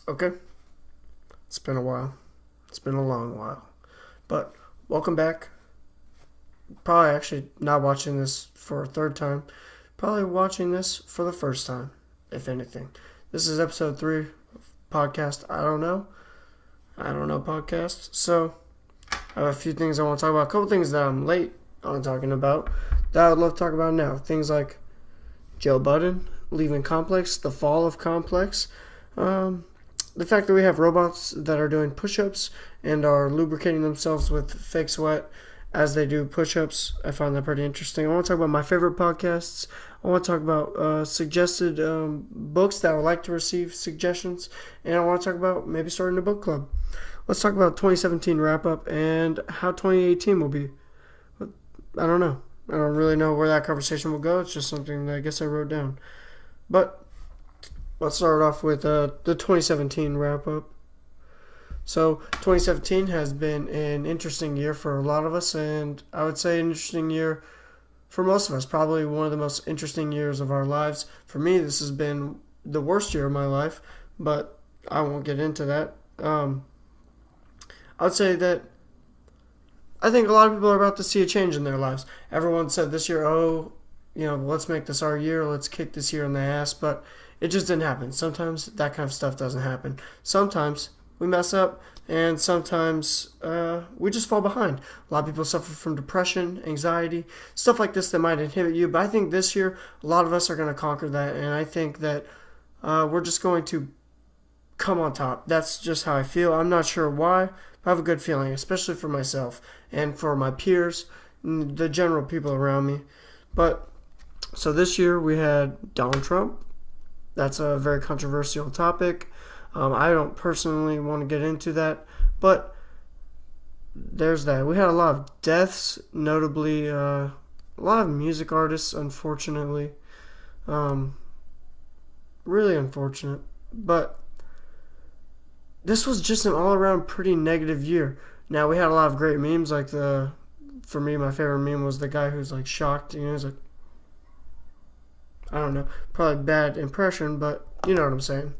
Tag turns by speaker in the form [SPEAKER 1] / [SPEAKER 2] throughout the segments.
[SPEAKER 1] Okay, it's been a while. It's been a long while. But welcome back. Probably actually not watching this for a third time. Probably watching this for the first time, if anything. This is episode 3 of podcast I don't know. I don't know podcast. So I have a few things I want to talk about. A couple things that I'm late on talking about that I would love to talk about now. Things like Joe Budden leaving Complex, the fall of Complex. The fact that we have robots that are doing push-ups and are lubricating themselves with fake sweat as they do push-ups, I find that pretty interesting. I want to talk about my favorite podcasts. I want to talk about suggested books that I would like to receive suggestions, and I want to talk about maybe starting a book club. Let's talk about 2017 wrap-up and how 2018 will be. I don't know. I don't really know where that conversation will go. It's just something that I guess I wrote down. But let's start off with the 2017 wrap-up. So 2017 has been an interesting year for a lot of us, and I would say an interesting year for most of us. Probably one of the most interesting years of our lives. For me, this has been the worst year of my life, but I won't get into that. I would say that I think a lot of people are about to see a change in their lives. Everyone said this year, let's make this our year, let's kick this year in the ass, but it just didn't happen. Sometimes that kind of stuff doesn't happen. Sometimes we mess up, and sometimes we just fall behind. A lot of people suffer from depression, anxiety, stuff like this that might inhibit you, but I think this year a lot of us are going to conquer that, and I think that we're just going to come on top. That's just how I feel. I'm not sure why, but I have a good feeling, especially for myself and for my peers, and the general people around me. But so this year we had Donald Trump. That's a very controversial topic. I don't personally want to get into that, but there's that. We had a lot of deaths, notably a lot of music artists, unfortunately. Really unfortunate. But this was just an all-around pretty negative year. Now, we had a lot of great memes, like for me, my favorite meme was the guy who's like shocked, he's like, I don't know, probably bad impression, but you know what I'm saying.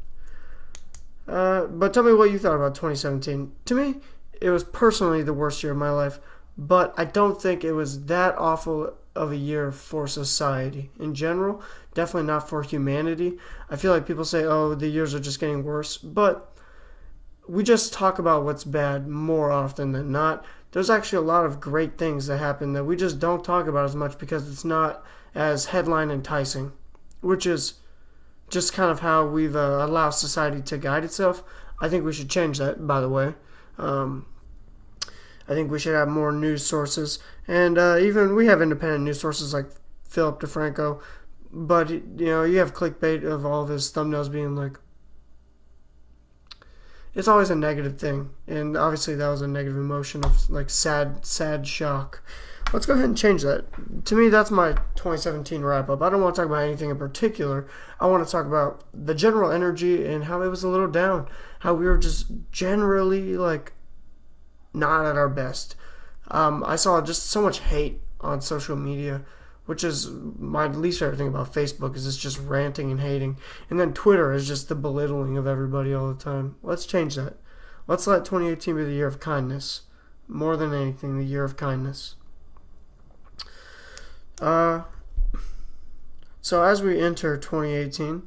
[SPEAKER 1] But tell me what you thought about 2017. To me, it was personally the worst year of my life, but I don't think it was that awful of a year for society in general. Definitely not for humanity. I feel like people say, oh, the years are just getting worse, but we just talk about what's bad more often than not. There's actually a lot of great things that happen that we just don't talk about as much because it's not as headline enticing, which is just kind of how we've allowed society to guide itself. I think we should change that, by the way. I think we should have more news sources, and even we have independent news sources like Philip DeFranco, but you have clickbait of all of his thumbnails being like, it's always a negative thing, and obviously that was a negative emotion of like sad shock. Let's go ahead and change that. To me, that's my 2017 wrap-up. I don't want to talk about anything in particular. I want to talk about the general energy and how it was a little down. How we were just generally, like, not at our best. I saw just so much hate on social media, which is my least favorite thing about Facebook, is it's just ranting and hating. And then Twitter is just the belittling of everybody all the time. Let's change that. Let's let 2018 be the year of kindness. More than anything, the year of kindness. So as we enter 2018,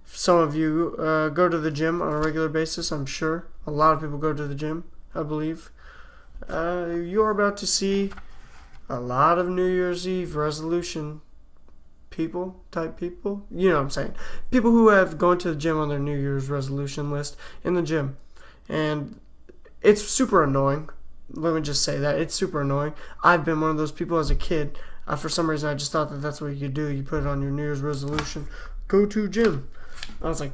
[SPEAKER 1] some of you go to the gym on a regular basis, I'm sure. A lot of people go to the gym, I believe. You're about to see a lot of New Year's Eve resolution type people. You know what I'm saying. People who have gone to the gym on their New Year's resolution list in the gym. And it's super annoying. Let me just say that. It's super annoying. I've been one of those people as a kid. For some reason, I just thought that that's what you could do. You put it on your New Year's resolution. Go to gym. I was like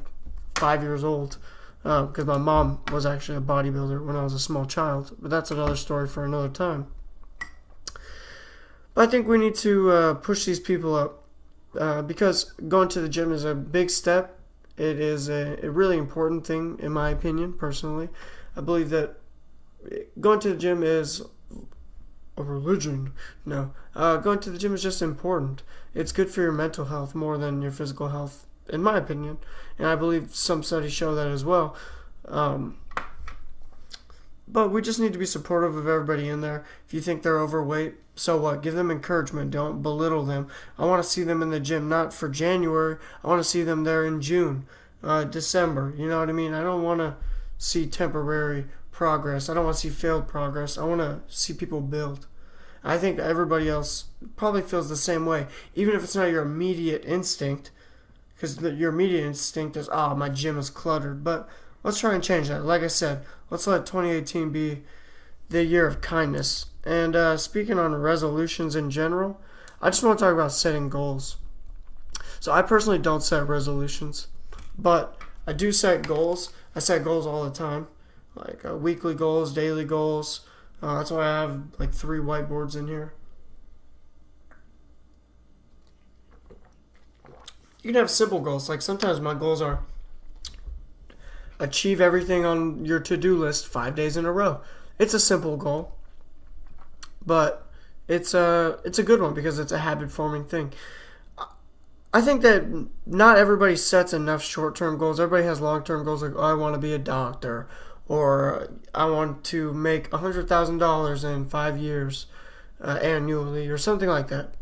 [SPEAKER 1] 5 years old because my mom was actually a bodybuilder when I was a small child. But that's another story for another time. But I think we need to push these people up because going to the gym is a big step. It is a really important thing, in my opinion, personally. I believe that going to the gym is a religion. No. Going to the gym is just important. It's good for your mental health more than your physical health. in my opinion, and I believe some studies show that as well. But we just need to be supportive of everybody in there. If you think they're overweight, so what? Give them encouragement. Don't belittle them. I want to see them in the gym, not for January. I want to see them there in June, December. You know what I mean? I don't want to see temporary progress. I don't want to see failed progress. I want to see people build. I think everybody else probably feels the same way, even if it's not your immediate instinct, because your immediate instinct is, oh, my gym is cluttered. But let's try and change that. Like I said, let's let 2018 be the year of kindness. And speaking on resolutions in general, I just want to talk about setting goals. So I personally don't set resolutions, but I do set goals. I set goals all the time, like weekly goals, daily goals. That's why I have like 3 whiteboards in here. You can have simple goals. Like sometimes my goals are achieve everything on your to-do list 5 days in a row. It's a simple goal, but it's a good one because it's a habit-forming thing. I think that not everybody sets enough short-term goals. Everybody has long-term goals like, oh, I want to be a doctor, or I want to make $100,000 in 5 years annually, or something like that.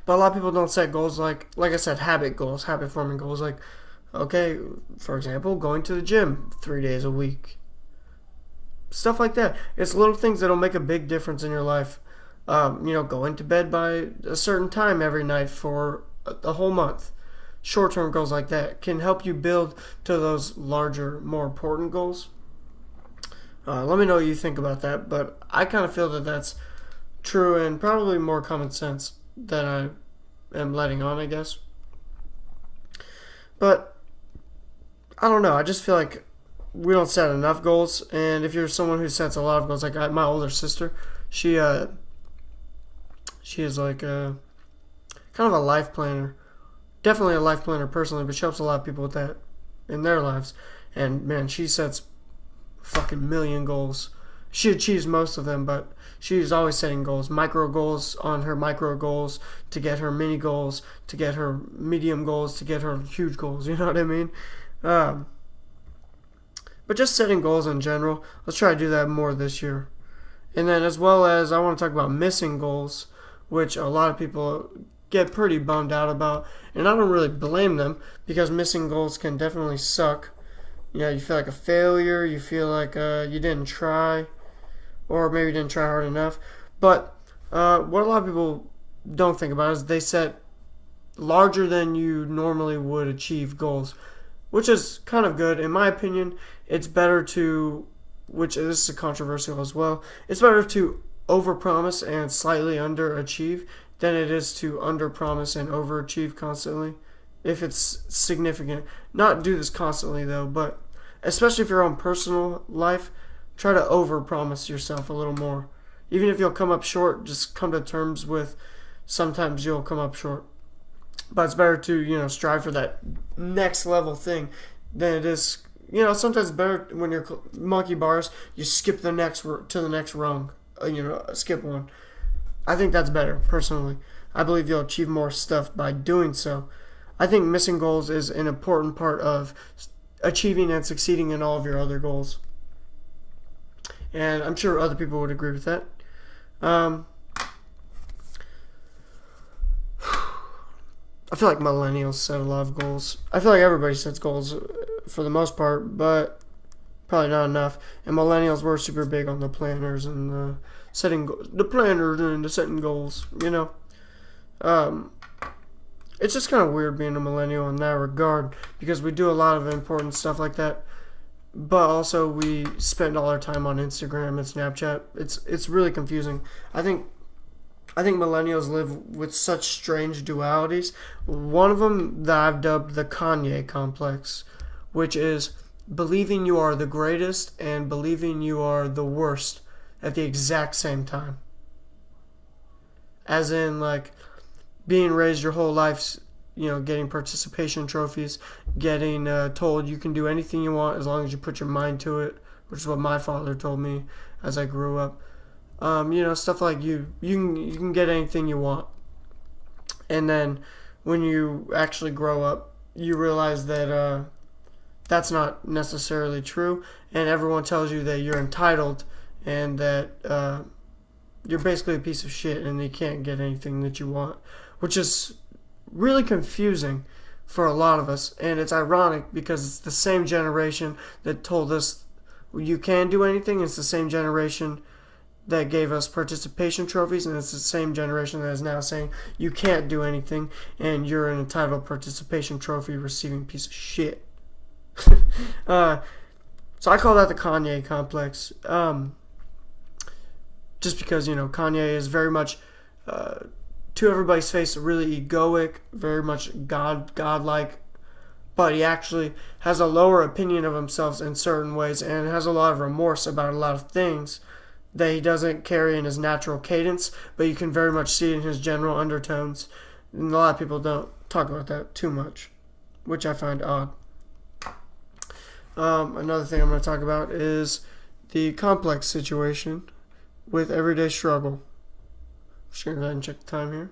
[SPEAKER 1] But a lot of people don't set goals like I said, habit goals, habit-forming goals, like, okay, for example, going to the gym 3 days a week. Stuff like that. It's little things that'll make a big difference in your life. Going to bed by a certain time every night for a whole month. Short-term goals like that can help you build to those larger, more important goals. Let me know what you think about that, but I kind of feel that that's true and probably more common sense than I am letting on, I guess. But I don't know. I just feel like we don't set enough goals, and if you're someone who sets a lot of goals, like my older sister, she is like kind of a life planner. Definitely a life planner personally, but she helps a lot of people with that in their lives. And man, she sets fucking million goals. She achieves most of them, but she's always setting goals, micro goals on her micro goals to get her mini goals, to get her medium goals, to get her huge goals. You know what I mean? But just setting goals in general. Let's try to do that more this year. And then as well as I want to talk about missing goals, which a lot of people get pretty bummed out about. And I don't really blame them because missing goals can definitely suck. You feel like a failure. You feel like you didn't try, or maybe didn't try hard enough. But what a lot of people don't think about is they set larger than you normally would achieve goals, which is kind of good. In my opinion, it's better to, which this is controversial as well, it's better to overpromise and slightly underachieve than it is to underpromise and overachieve constantly, if it's significant. Not do this constantly though, but especially if your own personal life, try to overpromise yourself a little more. Even if you'll come up short, just come to terms with sometimes you'll come up short. But it's better to, strive for that next level thing than it is, sometimes it's better when you're monkey bars, you skip to the next rung, skip one. I think that's better, personally. I believe you'll achieve more stuff by doing so. I think missing goals is an important part of achieving and succeeding in all of your other goals. And I'm sure other people would agree with that. I feel like millennials set a lot of goals. I feel like everybody sets goals for the most part, but probably not enough. And millennials were super big on the planners and the planners and the setting goals. It's just kind of weird being a millennial in that regard because we do a lot of important stuff like that, but also we spend all our time on Instagram and Snapchat. It's really confusing. I think millennials live with such strange dualities. One of them that I've dubbed the Kanye complex, which is believing you are the greatest and believing you are the worst at the exact same time. As in, like, being raised your whole life, getting participation trophies, getting told you can do anything you want as long as you put your mind to it, which is what my father told me as I grew up. Stuff like you can get anything you want. And then when you actually grow up, you realize that that's not necessarily true, and everyone tells you that you're entitled and that you're basically a piece of shit and you can't get anything that you want, which is really confusing for a lot of us. And it's ironic because it's the same generation that told us you can do anything. It's the same generation that gave us participation trophies, and it's the same generation that is now saying you can't do anything and you're an entitled participation trophy receiving piece of shit. So I call that the Kanye complex. Just because, Kanye is very much, to everybody's face, really egoic, very much godlike, but he actually has a lower opinion of himself in certain ways and has a lot of remorse about a lot of things that he doesn't carry in his natural cadence, but you can very much see it in his general undertones. And a lot of people don't talk about that too much, which I find odd. Another thing I'm going to talk about is the complex situation with everyday struggle. Just going to go ahead and check the time here.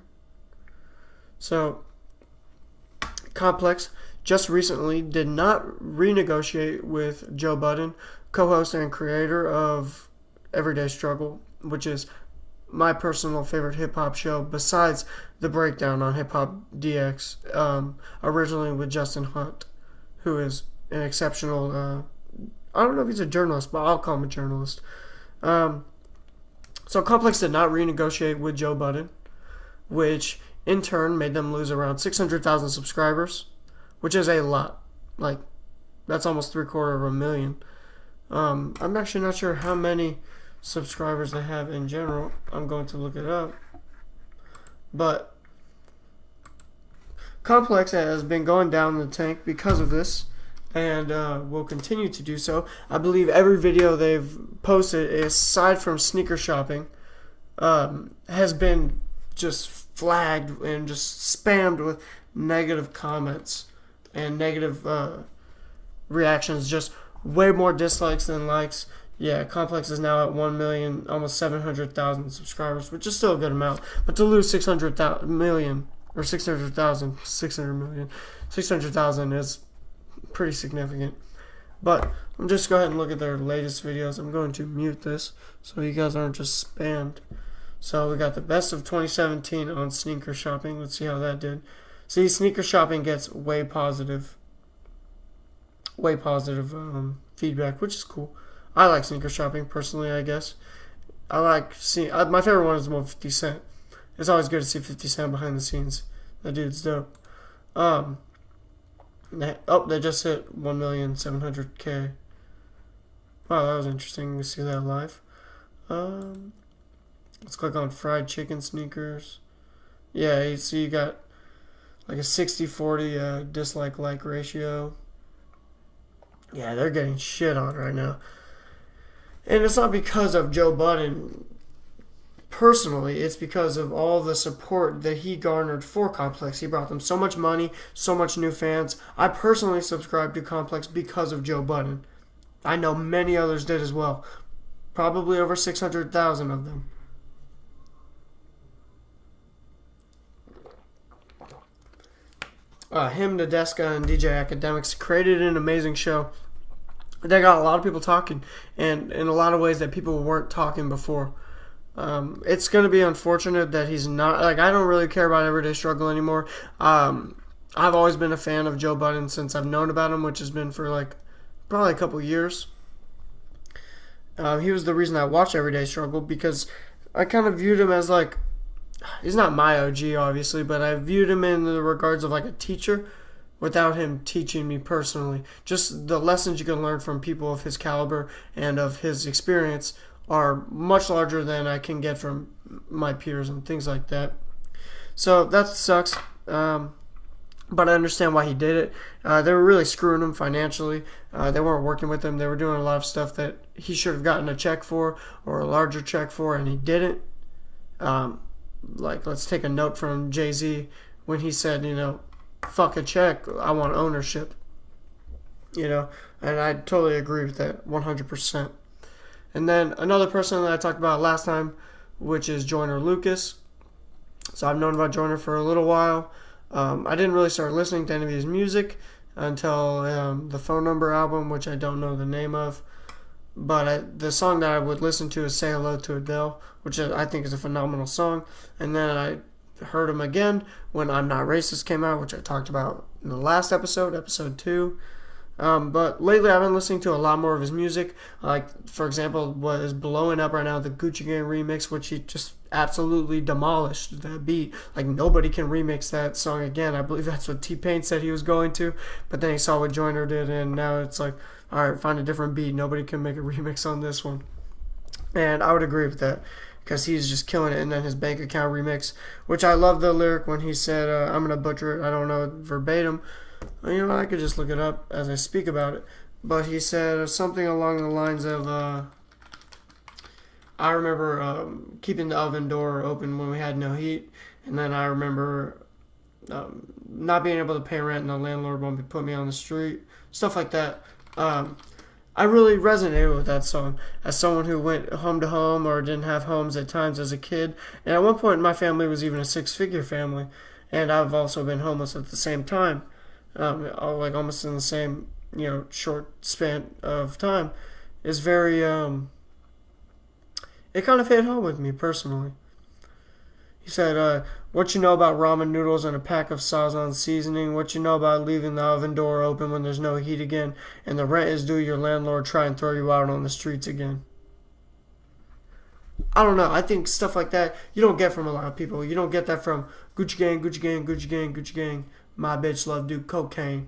[SPEAKER 1] So, Complex just recently did not renegotiate with Joe Budden, co-host and creator of Everyday Struggle, which is my personal favorite hip-hop show besides The Breakdown on Hip Hop DX, originally with Justin Hunt, who is an exceptional, I don't know if he's a journalist, but I'll call him a journalist. So Complex did not renegotiate with Joe Budden, which in turn made them lose around 600,000 subscribers, which is a lot. Like, that's almost 750,000. I'm actually not sure how many subscribers they have in general. I'm going to look it up. But Complex has been going down the tank because of this, and will continue to do so. I believe every video they've posted, aside from sneaker shopping, has been just flagged and just spammed with negative comments and negative reactions, just way more dislikes than likes. Yeah, Complex is now at 1 million, almost 700,000 subscribers, which is still a good amount. But to lose 600,000 is pretty significant. But I'm just go ahead and look at their latest videos. I'm going to mute this so you guys aren't just spammed. So we got the best of 2017 on sneaker shopping. Let's see how that did. See, sneaker shopping gets way positive feedback, which is cool. I like sneaker shopping personally, I guess. I like seeing. My favorite one is the one 50 Cent. It's always good to see 50 Cent behind the scenes. That dude's dope. They just hit 1,700,000. Wow, that was interesting to see that live. Let's click on fried chicken sneakers. Yeah, you see you got like a 60-40 dislike-like ratio. Yeah, they're getting shit on right now. And it's not because of Joe Budden personally, it's because of all the support that he garnered for Complex. He brought them so much money, so much new fans. I personally subscribed to Complex because of Joe Budden. I know many others did as well. Probably over 600,000 of them. Him, Nadeska, and DJ Academics created an amazing show. They got a lot of people talking, and in a lot of ways that people weren't talking before. It's going to be unfortunate that he's not, I don't really care about Everyday Struggle anymore. I've always been a fan of Joe Budden since I've known about him, which has been for probably a couple years. He was the reason I watched Everyday Struggle, because I kind of viewed him as he's not my OG obviously, but I viewed him in the regards of a teacher without him teaching me personally. Just the lessons you can learn from people of his caliber and of his experience are much larger than I can get from my peers and things like that. So that sucks. But I understand why he did it. They were really screwing him financially. They weren't working with him. They were doing a lot of stuff that he should have gotten a check for or a larger check for, and he didn't. Let's take a note from Jay-Z when he said, fuck a check, I want ownership. And I totally agree with that 100%. And then another person that I talked about last time, which is Joyner Lucas. So I've known about Joyner for a little while. I didn't really start listening to any of his music until the Phone Number album, which I don't know the name of. But the song that I would listen to is Say Hello to Adele, which I think is a phenomenal song. And then I heard him again when I'm Not Racist came out, which I talked about in the last episode, episode 2. But lately I've been listening to a lot more of his music. Like, for example, what is blowing up right now, the Gucci Gang remix, which he just absolutely demolished that beat. Like, nobody can remix that song again. I believe that's what T-Pain said he was going to. But then he saw what Joyner did, and now it's like, all right, find a different beat. Nobody can make a remix on this one. And I would agree with that, because he's just killing it. And then his bank account remix, which I love the lyric when he said, I'm going to butcher it, I don't know it verbatim. You know, I could just look it up as I speak about it. But he said something along the lines of, I remember keeping the oven door open when we had no heat. And then I remember not being able to pay rent and the landlord won't be put me on the street. Stuff like that. I really resonated with that song as someone who went home to home or didn't have homes at times as a kid. And at one point, my family was even a 6-figure family. And I've also been homeless at the same time. Like almost in the same, short span of time, is very, it kind of hit home with me personally. He said, what you know about ramen noodles and a pack of Sazon seasoning, what you know about leaving the oven door open when there's no heat again, and the rent is due, your landlord try and throw you out on the streets again. I don't know. I think stuff like that you don't get from a lot of people. You don't get that from Gucci Gang, Gucci Gang, Gucci Gang, Gucci Gang. My bitch love do cocaine.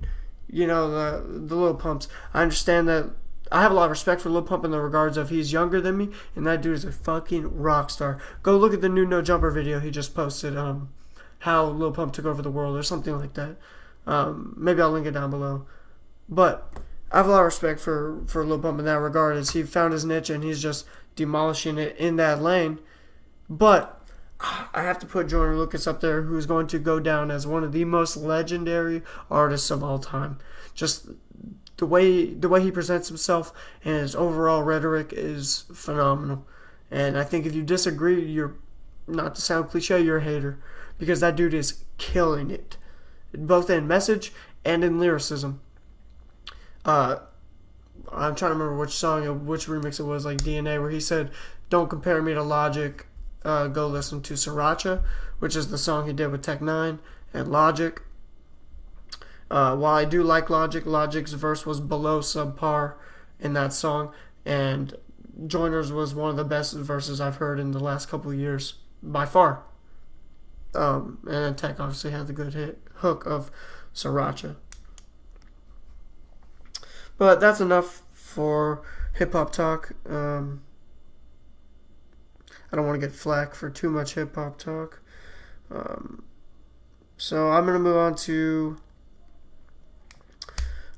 [SPEAKER 1] The Lil Pumps. I understand that. I have a lot of respect for Lil Pump in the regards of he's younger than me, and that dude is a fucking rock star. Go look at the new No Jumper video he just posted. How Lil Pump took over the world or something like that. Maybe I'll link it down below. But I have a lot of respect for Lil Pump in that regard, as he found his niche and he's just demolishing it in that lane. But I have to put Joyner Lucas up there, who's going to go down as one of the most legendary artists of all time. Just the way he presents himself and his overall rhetoric is phenomenal. And I think if you disagree, you're, not to sound cliche, you're a hater, because that dude is killing it, both in message and in lyricism. I'm trying to remember which remix it was, like DNA, where he said, "Don't compare me to Logic. Go listen to Sriracha," which is the song he did with Tech 9 and Logic. While I do like Logic's verse was below subpar in that song, and Joyner's was one of the best verses I've heard in the last couple of years, by far. And then Tech obviously had the good hook of Sriracha. But that's enough for hip-hop talk. I don't want to get flack for too much hip-hop talk. So I'm going to move on to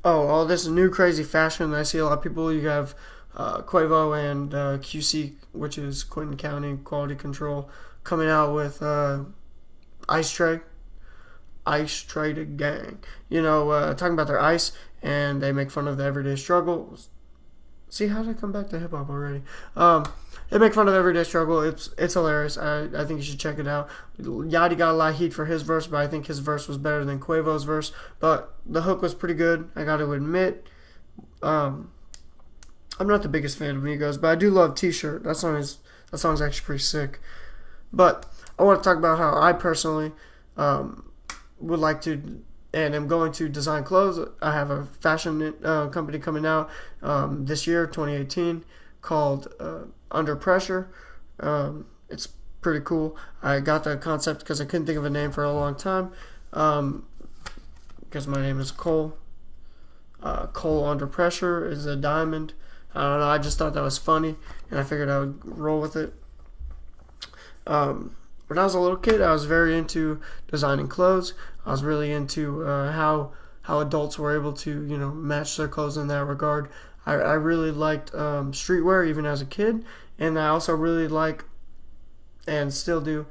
[SPEAKER 1] all this new crazy fashion. I see a lot of people. You have Quavo and QC, which is Quentin County Quality Control, coming out with Ice Tray Gang. Talking about their ice, and they make fun of the everyday struggle. See, how did I come back to hip-hop already? They make fun of everyday struggle. It's hilarious. I think you should check it out. Yachty got a lot of heat for his verse, but I think his verse was better than Quavo's verse. But the hook was pretty good, I got to admit. I'm not the biggest fan of Migos, but I do love T-Shirt. That song's actually pretty sick. But I want to talk about how I personally would like to and am going to design clothes. I have a fashion company coming out this year, 2018, called Under Pressure. It's pretty cool. I got the concept because I couldn't think of a name for a long time, because my name is Cole. Cole Under Pressure is a diamond. I don't know, I just thought that was funny, and I figured I would roll with it. When I was a little kid, I was very into designing clothes. I was really into how adults were able to, match their clothes in that regard. I really liked streetwear even as a kid, and I also really like, and still do,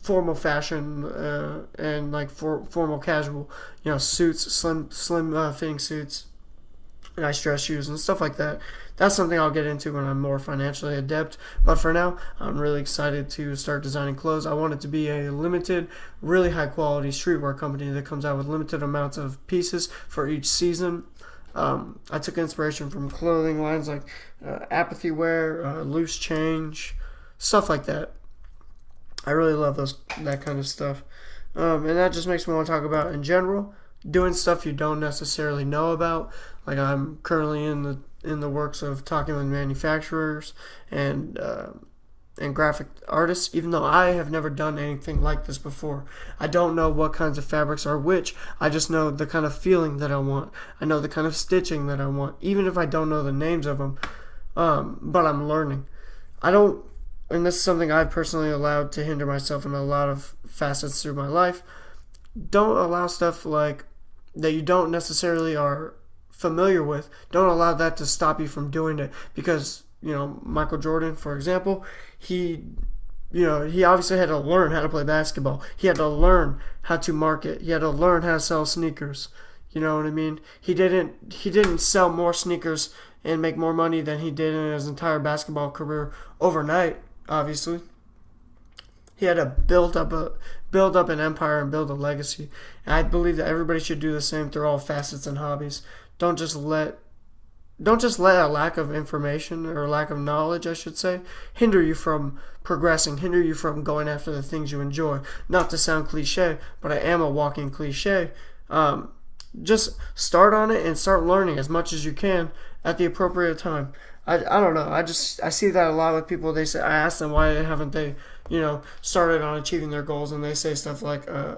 [SPEAKER 1] formal fashion and like formal casual, suits, slim fitting suits. nice dress shoes and stuff like that. That's something I'll get into when I'm more financially adept. But for now, I'm really excited to start designing clothes. I want it to be a limited, really high quality streetwear company that comes out with limited amounts of pieces for each season. I took inspiration from clothing lines like Apathy Wear, Loose Change, stuff like that. I really love that kind of stuff. And that just makes me want to talk about, in general, doing stuff you don't necessarily know about. Like, I'm currently in the works of talking with manufacturers and graphic artists, even though I have never done anything like this before. I don't know what kinds of fabrics are which. I just know the kind of feeling that I want. I know the kind of stitching that I want, even if I don't know the names of them. But I'm learning. And this is something I've personally allowed to hinder myself in a lot of facets through my life. Don't allow stuff like that you don't necessarily are familiar with. Don't allow that to stop you from doing it, because Michael Jordan, for example, he obviously had to learn how to play basketball. He had to learn how to market. He had to learn how to sell sneakers. You know what I mean? He didn't sell more sneakers and make more money than he did in his entire basketball career overnight. Obviously, he had to build up an empire and build a legacy. And I believe that everybody should do the same through all facets and hobbies. Don't just let a lack of information, or lack of knowledge, I should say, hinder you from progressing, hinder you from going after the things you enjoy. Not to sound cliche, but I am a walking cliche. Just start on it and start learning as much as you can at the appropriate time. I don't know. I see that a lot with people. I ask them why haven't they, started on achieving their goals, and they say stuff like, I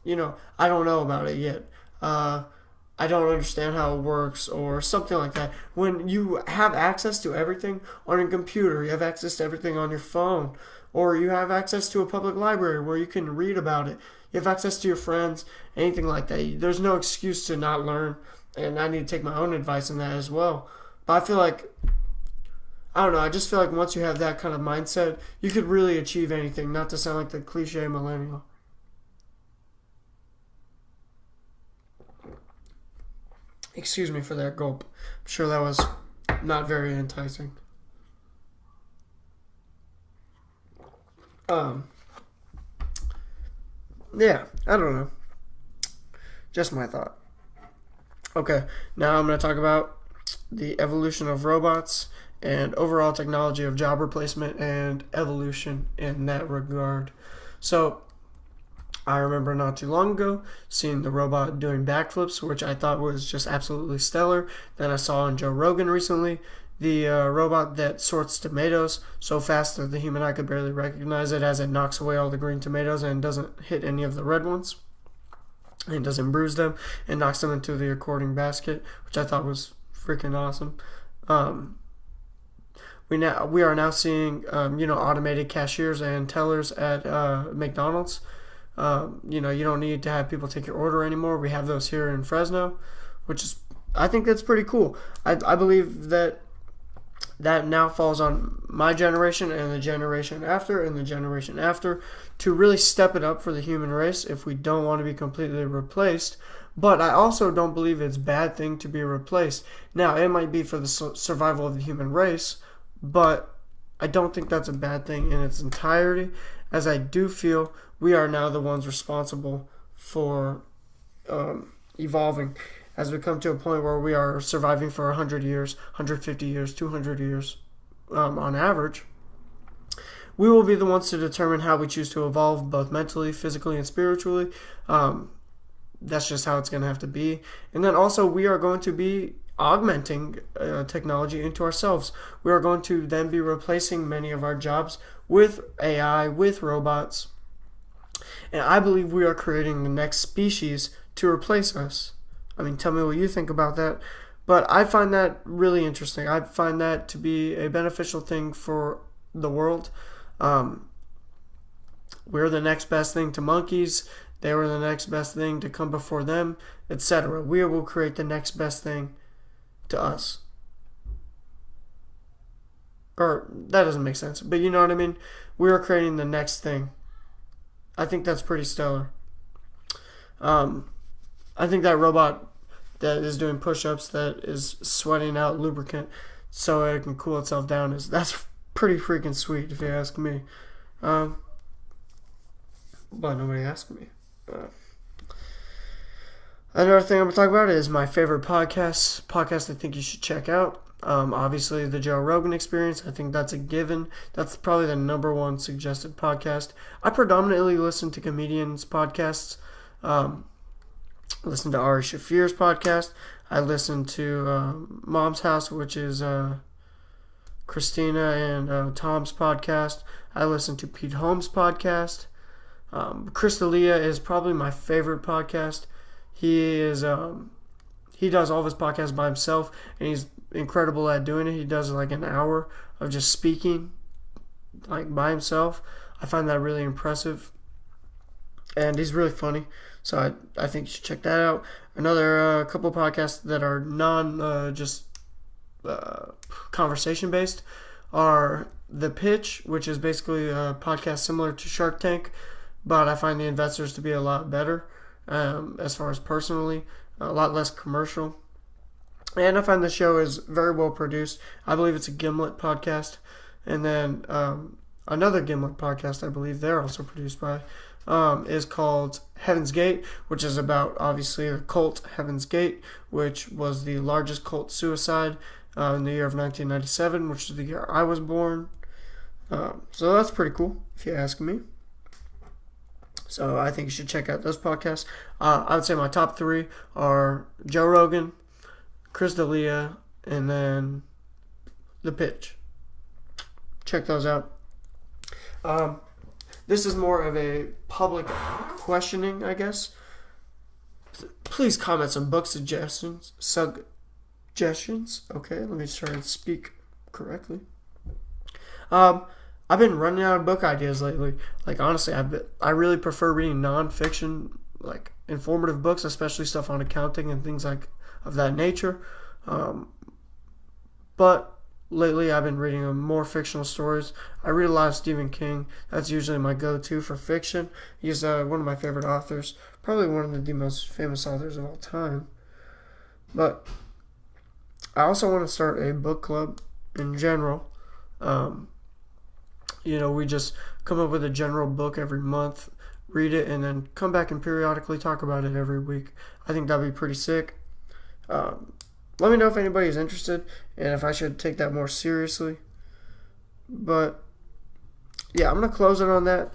[SPEAKER 1] don't know about it yet. I don't understand how it works, or something like that. When you have access to everything on your computer, you have access to everything on your phone, or you have access to a public library where you can read about it. You have access to your friends, anything like that. There's no excuse to not learn, and I need to take my own advice on that as well. But I feel like, I don't know, I just feel like once you have that kind of mindset, you could really achieve anything, not to sound like the cliche millennial. Excuse me for that gulp. I'm sure that was not very enticing. Yeah, I don't know. Just my thought. Okay, now I'm going to talk about the evolution of robots and overall technology of job replacement and evolution in that regard. So, I remember not too long ago seeing the robot doing backflips, which I thought was just absolutely stellar. Then I saw on Joe Rogan recently the robot that sorts tomatoes so fast that the human eye could barely recognize it, as it knocks away all the green tomatoes and doesn't hit any of the red ones. And doesn't bruise them and knocks them into the according basket, which I thought was freaking awesome. We are now seeing automated cashiers and tellers at McDonald's. You don't need to have people take your order anymore. We have those here in Fresno, I think that's pretty cool. I believe that now falls on my generation and the generation after and the generation after to really step it up for the human race if we don't want to be completely replaced. But I also don't believe it's a bad thing to be replaced. Now, it might be for the survival of the human race, but I don't think that's a bad thing in its entirety, as I do feel we are now the ones responsible for evolving as we come to a point where we are surviving for 100 years, 150 years, 200 years on average. We will be the ones to determine how we choose to evolve, both mentally, physically, and spiritually. That's just how it's going to have to be. And then also we are going to be augmenting technology into ourselves. We are going to then be replacing many of our jobs with AI, with robots. And I believe we are creating the next species to replace us. I mean, tell me what you think about that. But I find that really interesting. I find that to be a beneficial thing for the world. We're the next best thing to monkeys. They were the next best thing to come before them, etc. We will create the next best thing to us. Or, that doesn't make sense, but you know what I mean? We are creating the next thing. I think that's pretty stellar. I think that robot that is doing push-ups that is sweating out lubricant so it can cool itself down. That's pretty freaking sweet if you ask me. But nobody asked me. Another thing I'm going to talk about is my favorite podcast I think you should check out. Obviously, the Joe Rogan Experience. I think that's a given. That's probably the number one suggested podcast. I predominantly listen to comedians' podcasts. Listen to Ari Shafir's podcast. I listen to Mom's House, which is Christina and Tom's podcast. I listen to Pete Holmes' podcast. Chris D'Elia is probably my favorite podcast. He does all of his podcasts by himself, and he's incredible at doing it. He does like an hour of just speaking, like by himself. I find that really impressive, and he's really funny. So I think you should check that out. Another couple podcasts that are conversation based are The Pitch, which is basically a podcast similar to Shark Tank, but I find the investors to be a lot better. As far as personally, a lot less commercial. And I find the show is very well produced. I believe it's a Gimlet podcast. And then another Gimlet podcast I believe they're also produced by is called Heaven's Gate, which is about, obviously, the cult Heaven's Gate, which was the largest cult suicide in the year of 1997, which is the year I was born. So that's pretty cool, if you ask me. So I think you should check out those podcasts. I would say my top three are Joe Rogan, Chris D'Elia, and then The Pitch. Check those out. This is more of a public questioning, I guess. Please comment some book suggestions. Okay, let me try and speak correctly. I've been running out of book ideas lately. Like, honestly, I really prefer reading nonfiction, like informative books, especially stuff on accounting and things like of that nature. But lately, I've been reading more fictional stories. I read a lot of Stephen King. That's usually my go-to for fiction. He's one of my favorite authors, probably one of the most famous authors of all time. But I also want to start a book club in general. We just come up with a general book every month, read it, and then come back and periodically talk about it every week. I think that'd be pretty sick. Let me know if anybody's interested and if I should take that more seriously. But yeah, I'm going to close it on that.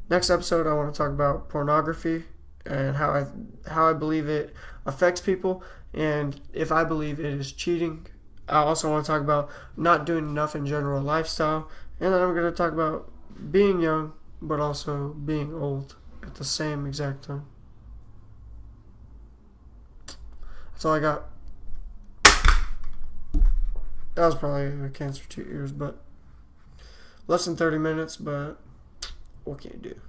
[SPEAKER 1] Next episode, I want to talk about pornography and how I believe it affects people, and if I believe it is cheating. I also want to talk about not doing enough in general lifestyle. And then I'm going to talk about being young, but also being old at the same exact time. That's all I got. That was probably a cancer 2 years, but less than 30 minutes, but what can you do?